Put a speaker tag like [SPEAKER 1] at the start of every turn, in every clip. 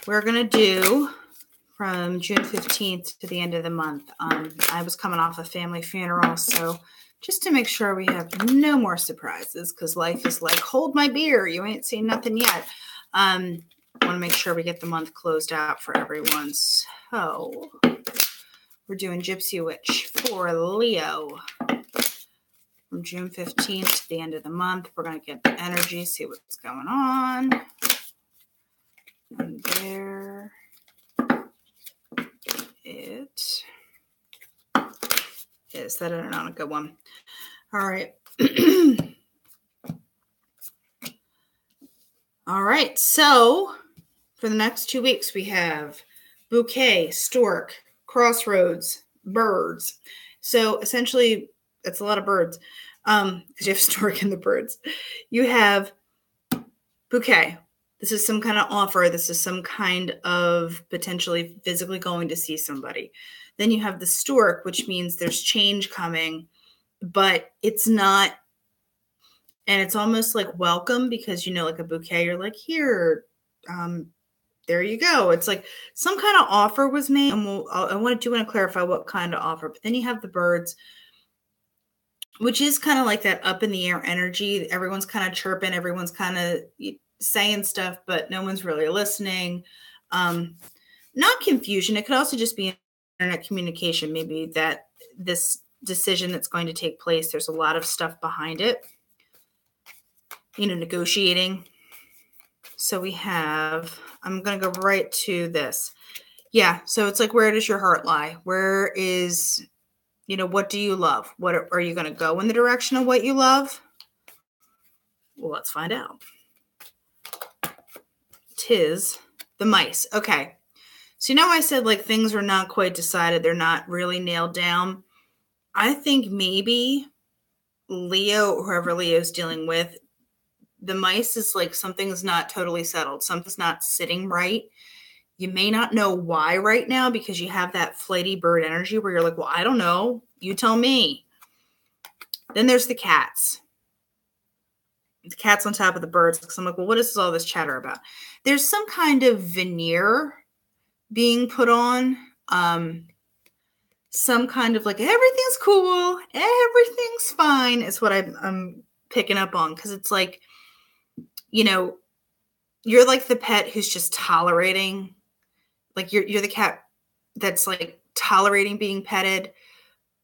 [SPEAKER 1] we're going to do from June 15th to the end of the month. I was coming off a family funeral, so just to make sure we have no more surprises, because life is like, hold my beer, you ain't seen nothing yet. I want to make sure we get the month closed out for everyone. So we're doing Gypsy Witch for Leo. From June 15th to the end of the month, we're going to get the energy, see what's going on. And there it is. That is not a good one. All right. All right. So for the next 2 weeks, we have bouquet, stork, crossroads, birds. So essentially, it's a lot of birds. Because you have stork and the birds. You have bouquet. This is some kind of offer. This is some kind of potentially physically going to see somebody. Then you have the stork, which means there's change coming, but it's not, and it's almost like welcome, because, like a bouquet, you're like, here, there you go. It's like some kind of offer was made, and I want to clarify what kind of offer. But then you have the birds, which is kind of like that up in the air energy. Everyone's kind of chirping. Everyone's kind of saying stuff, but no one's really listening. Not confusion. It could also just be internet communication. Maybe that this decision that's going to take place, there's a lot of stuff behind it. Negotiating. So we have, I'm going to go right to this. Yeah. So it's like, where does your heart lie? Where is, what do you love? What are you going to go in the direction of what you love? Well, let's find out. Tis the mice. Okay. So I said like things are not quite decided. They're not really nailed down. I think maybe Leo, whoever Leo's dealing with, the mice is like something's not totally settled. Something's not sitting right. You may not know why right now, because you have that flighty bird energy where you're like, well, I don't know. You tell me. Then there's the cats. The cat's on top of the birds. Because I'm like, well, what is all this chatter about? There's some kind of veneer being put on. Some kind of like, everything's cool. Everything's fine is what I'm picking up on. Because it's like, you're like the pet who's just tolerating. Like you're the cat that's like tolerating being petted,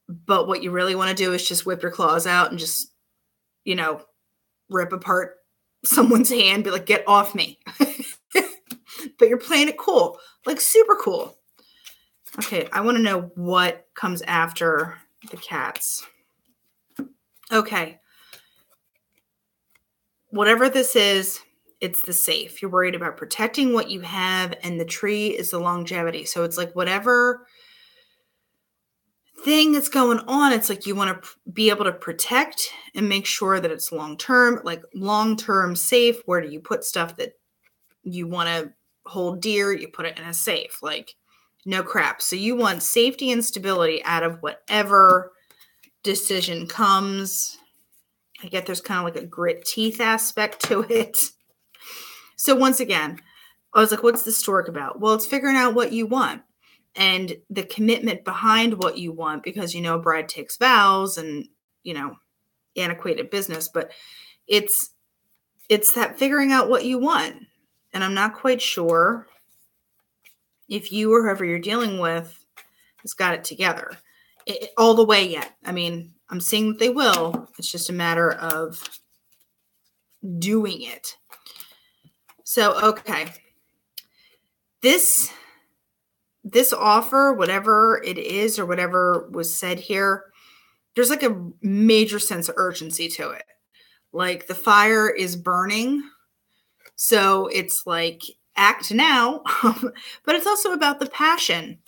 [SPEAKER 1] but what you really want to do is just whip your claws out and just, rip apart someone's hand, be like, get off me. But you're playing it cool, like super cool. Okay, I want to know what comes after the cats. Okay. Whatever this is, it's the safe. You're worried about protecting what you have, and the tree is the longevity. So it's like whatever thing that's going on, it's like you want to be able to protect and make sure that it's long-term, like long-term safe. Where do you put stuff that you want to hold dear? You put it in a safe, like no crap. So you want safety and stability out of whatever decision comes. I get there's kind of like a grit teeth aspect to it. So once again, I was like, what's the stork about? Well, it's figuring out what you want and the commitment behind what you want, because, a bride takes vows and, antiquated business, but it's that figuring out what you want. And I'm not quite sure if you or whoever you're dealing with has got it together all the way yet. I mean, I'm seeing that they will. It's just a matter of doing it. So, okay. This offer, whatever it is or whatever was said here, there's like a major sense of urgency to it. Like the fire is burning. So it's like act now, but it's also about the passion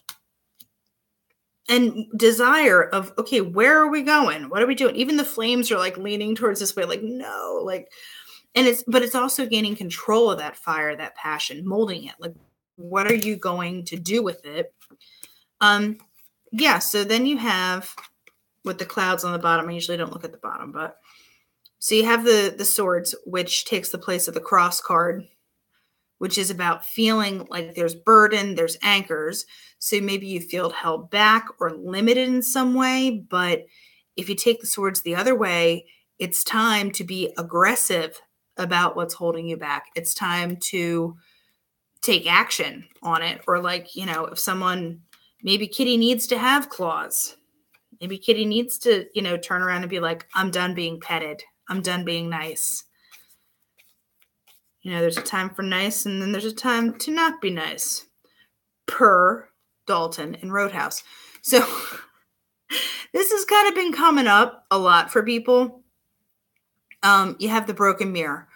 [SPEAKER 1] and desire of, okay, where are we going? What are we doing? Even the flames are like leaning towards this way, like, no, like, but it's also gaining control of that fire, that passion, molding it. Like, what are you going to do with it? Yeah. So then you have with the clouds on the bottom. I usually don't look at the bottom, but so you have the swords, which takes the place of the cross card, which is about feeling like there's burden, there's anchors. So maybe you feel held back or limited in some way. But if you take the swords the other way, it's time to be aggressive about what's holding you back. It's time to take action on it. Or like, if someone, maybe Kitty needs to have claws. Maybe Kitty needs to, turn around and be like, I'm done being petted. I'm done being nice. There's a time for nice, and then there's a time to not be nice, per Dalton in Roadhouse. So this has kind of been coming up a lot for people. You have the broken mirror,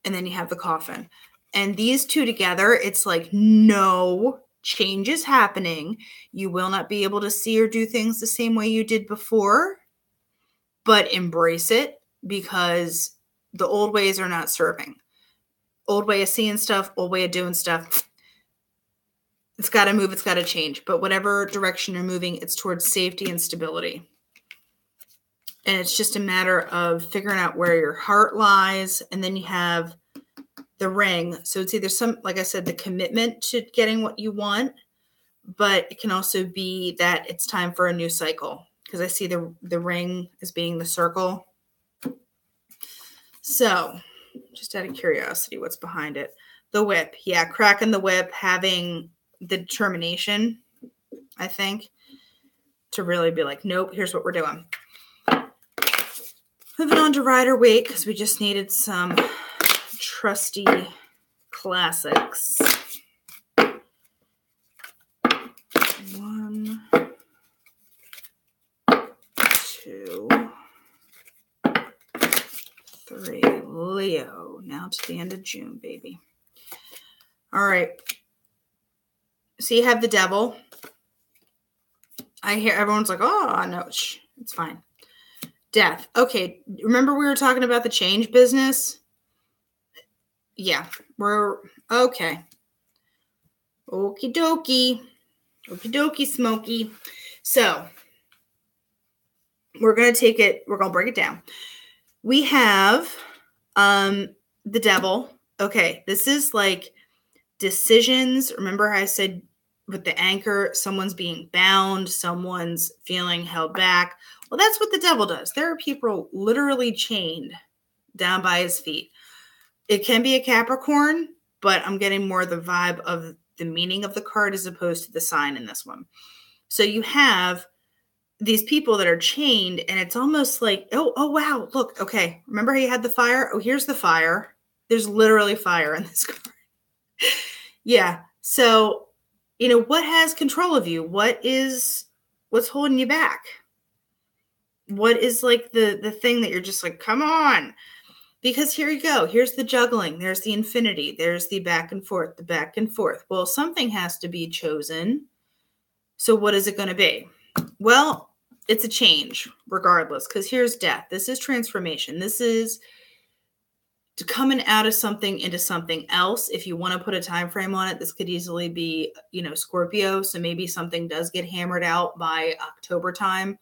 [SPEAKER 1] and then you have the coffin. And these two together, it's like, no change is happening. You will not be able to see or do things the same way you did before, but embrace it, because the old ways are not serving. Old way of seeing stuff, old way of doing stuff. It's got to move. It's got to change. But whatever direction you're moving, it's towards safety and stability. And it's just a matter of figuring out where your heart lies. And then you have the ring. So it's either like I said, the commitment to getting what you want, but it can also be that it's time for a new cycle, because I see the ring as being the circle. So just out of curiosity, what's behind it? The whip. Yeah, cracking the whip, having the determination, I think, to really be like, nope, here's what we're doing. Moving on to Rider-Waite, because we just needed some trusty classics. 1, 2, 3. Leo. Now to the end of June, baby. All right. So you have the devil. I hear everyone's like, oh, no, it's fine. Death. Okay. Remember we were talking about the change business? Yeah. We're okay. Okie dokie. Okie dokie, Smokey. So we're going to break it down. We have the devil. Okay. This is like decisions. Remember how I said with the anchor, someone's being bound, someone's feeling held back. Well, that's what the devil does. There are people literally chained down by his feet. It can be a Capricorn, but I'm getting more the vibe of the meaning of the card as opposed to the sign in this one. So you have these people that are chained, and it's almost like, oh wow, look, okay. Remember how you had the fire? Oh, here's the fire. There's literally fire in this card. Yeah. So, what has control of you? What's holding you back? What is like the thing that you're just like, come on? Because here you go. Here's the juggling. There's the infinity. There's the back and forth, Well, something has to be chosen. So what is it going to be? Well, it's a change regardless, because here's death. This is transformation. This is coming out of something into something else. If you want to put a time frame on it, this could easily be, Scorpio. So maybe something does get hammered out by October time,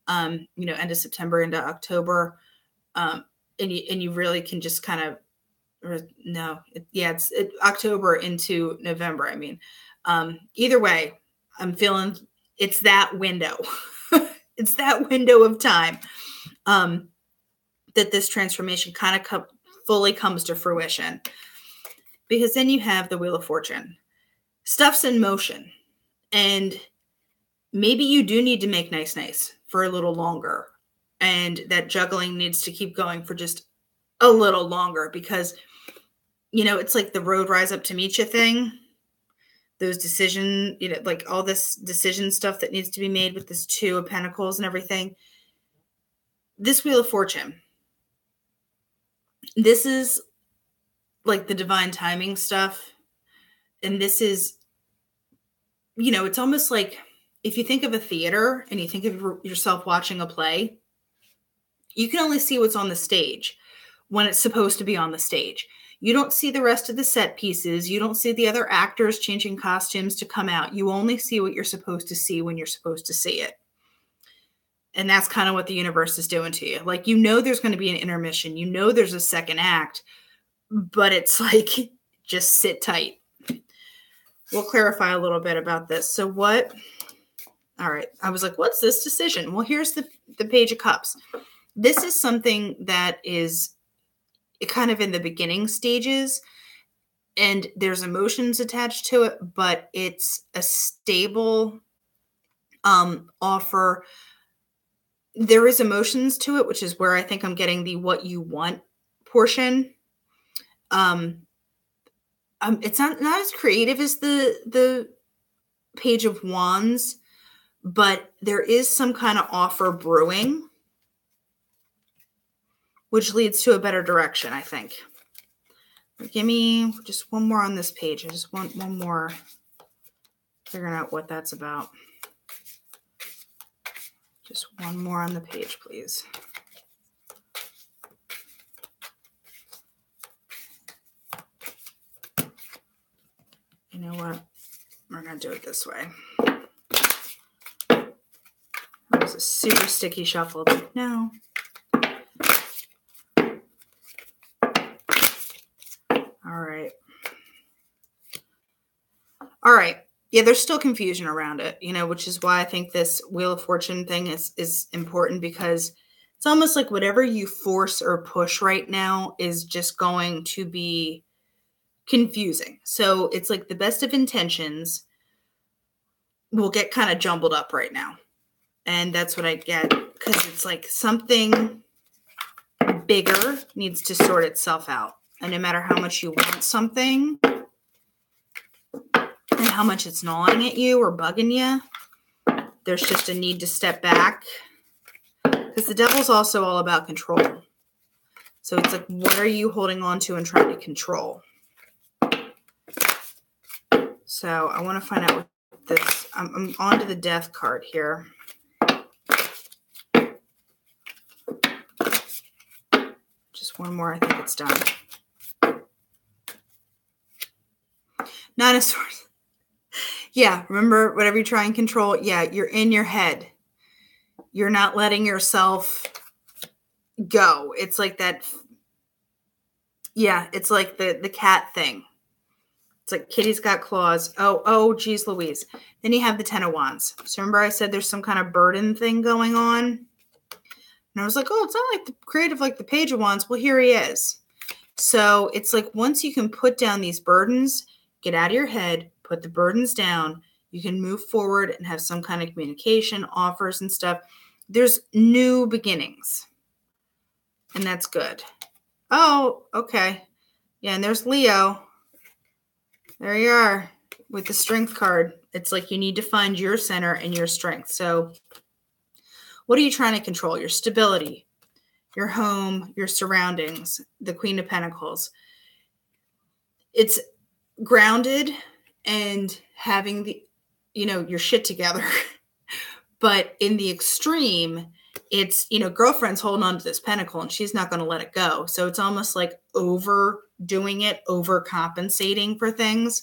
[SPEAKER 1] end of September into October. And you really can just kind of, it's October into November. I mean, either way, I'm feeling it's that window. It's that window of time that this transformation kind of fully comes to fruition. Because then you have the Wheel of Fortune. Stuff's in motion. And maybe you do need to make nice for a little longer. And that juggling needs to keep going for just a little longer, because, it's like the road rise up to meet you thing. Those decision, like all this decision stuff that needs to be made with this 2 of Pentacles and everything. This Wheel of Fortune. This is like the divine timing stuff. And this is, it's almost like if you think of a theater and you think of yourself watching a play, you can only see what's on the stage when it's supposed to be on the stage. You don't see the rest of the set pieces. You don't see the other actors changing costumes to come out. You only see what you're supposed to see when you're supposed to see it. And that's kind of what the universe is doing to you. Like, there's going to be an intermission. There's a second act, but it's like, just sit tight. We'll clarify a little bit about this. So what, all right. I was like, what's this decision? Well, here's the Page of Cups. This is something that is kind of in the beginning stages, and there's emotions attached to it, but it's a stable offer. There is emotions to it, which is where I think I'm getting the what you want portion. It's not as creative as the Page of Wands, but there is some kind of offer brewing, which leads to a better direction, I think. Give me just one more on this page. I just want one more figuring out what that's about. Just one more on the page, please. You know what? We're going to do it this way. That was a super sticky shuffle, but no. All right. Yeah, there's still confusion around it, which is why I think this Wheel of Fortune thing is important, because it's almost like whatever you force or push right now is just going to be confusing. So it's like the best of intentions will get kind of jumbled up right now. And that's what I get, because it's like something bigger needs to sort itself out. And no matter how much you want something and how much it's gnawing at you or bugging you, there's just a need to step back, because the Devil's also all about control. So it's like, what are you holding on to and trying to control? So I want to find out what this, I'm on to the Death card here. Just one more, I think it's done. Nine of Swords. Yeah, remember, whatever you try and control, yeah, you're in your head. You're not letting yourself go. It's like that. Yeah, it's like the cat thing. It's like kitty's got claws. Oh, geez Louise. Then you have the Ten of Wands. So remember I said there's some kind of burden thing going on? And I was like, oh, it's not like the creative like the Page of Wands. Well, here he is. So it's like once you can put down these burdens, get out of your head, put the burdens down, you can move forward and have some kind of communication, offers and stuff. There's new beginnings. And that's good. Oh, okay. Yeah, and there's Leo. There you are with the Strength card. It's like you need to find your center and your strength. So what are you trying to control? Your stability, your home, your surroundings, the Queen of Pentacles. It's grounded and having the, your shit together. But in the extreme, it's, girlfriend's holding on to this pentacle and she's not going to let it go. So it's almost like overdoing it, overcompensating for things.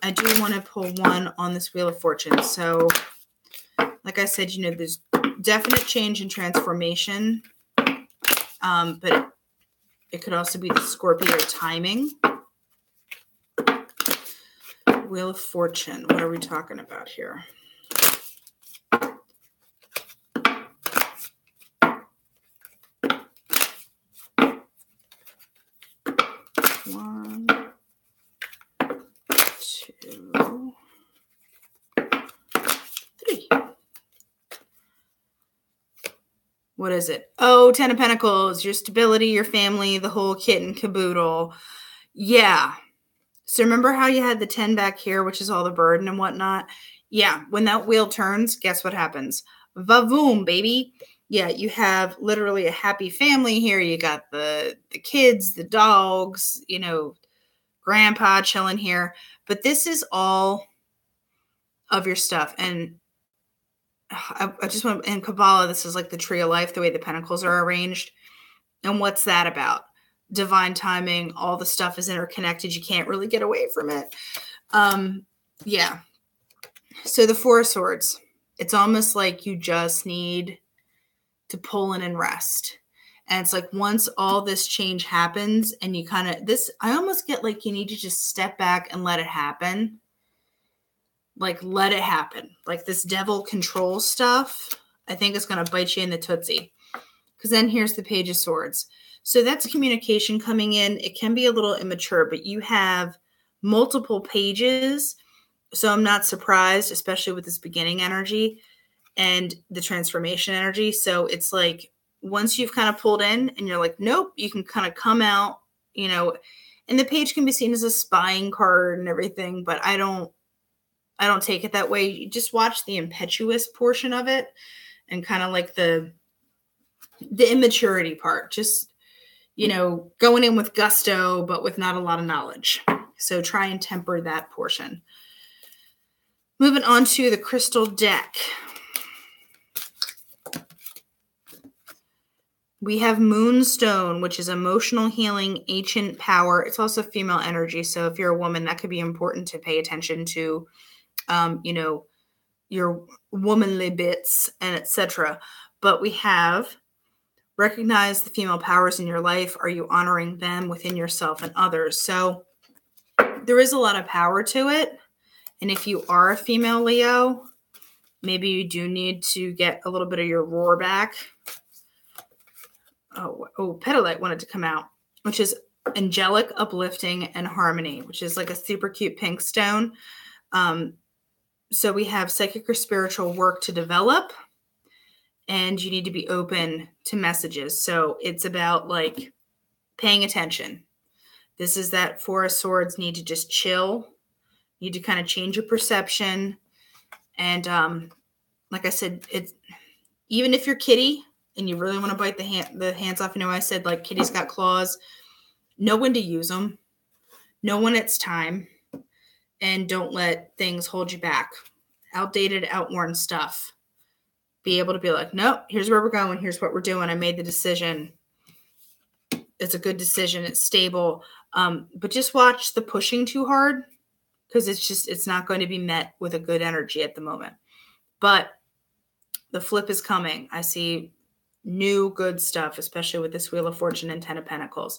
[SPEAKER 1] I do want to pull one on this Wheel of Fortune. So like I said, there's definite change and transformation. But it could also be the Scorpio timing. Wheel of Fortune. What are we talking about here? One, two, three. What is it? Oh, Ten of Pentacles, your stability, your family, the whole kit and caboodle. Yeah. So remember how you had the 10 back here, which is all the burden and whatnot? Yeah. When that wheel turns, guess what happens? Va-voom, baby. Yeah, you have literally a happy family here. You got the kids, the dogs, grandpa chilling here. But this is all of your stuff. And I just want, in Kabbalah, this is like the Tree of Life, the way the pentacles are arranged. And what's that about? Divine timing, all the stuff is interconnected. You can't really get away from it. Yeah. So the Four of Swords, it's almost like you just need to pull in and rest. And it's like once all this change happens and you kind of I almost get like you need to just step back and let it happen. Like let it happen. Like this devil control stuff, I think it's going to bite you in the tootsie. Because then here's the Page of Swords. So that's communication coming in. It can be a little immature, but you have multiple pages. So I'm not surprised, especially with this beginning energy and the transformation energy. So it's like once you've kind of pulled in and you're like, nope, you can kind of come out, and the page can be seen as a spying card and everything, but I don't take it that way. You just watch the impetuous portion of it and kind of like the immaturity part, just, going in with gusto, but with not a lot of knowledge. So try and temper that portion. Moving on to the crystal deck. We have Moonstone, which is emotional healing, ancient power. It's also female energy. So if you're a woman, that could be important to pay attention to, your womanly bits and etc. But we have recognize the female powers in your life. Are you honoring them within yourself and others? So there is a lot of power to it. And if you are a female Leo, maybe you do need to get a little bit of your roar back. Oh, Petalite wanted to come out, which is angelic, uplifting, and harmony, which is like a super cute pink stone. So we have psychic or spiritual work to develop, and you need to be open to messages. So it's about like paying attention. This is that Four of Swords, need to just chill, need to kind of change your perception. And like I said, it's even if you're kitty and you really want to bite the hands off, I said like kitty's got claws, know when to use them, know when it's time, and don't let things hold you back. Outdated, outworn stuff. Be able to be like, nope, here's where we're going. Here's what we're doing. I made the decision. It's a good decision. It's stable. But just watch the pushing too hard, because it's not going to be met with a good energy at the moment. But the flip is coming. I see new good stuff, especially with this Wheel of Fortune and 10 of Pentacles.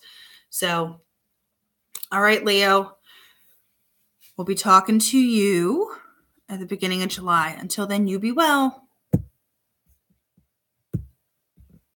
[SPEAKER 1] So, all right, Leo, we'll be talking to you at the beginning of July. Until then, you be well.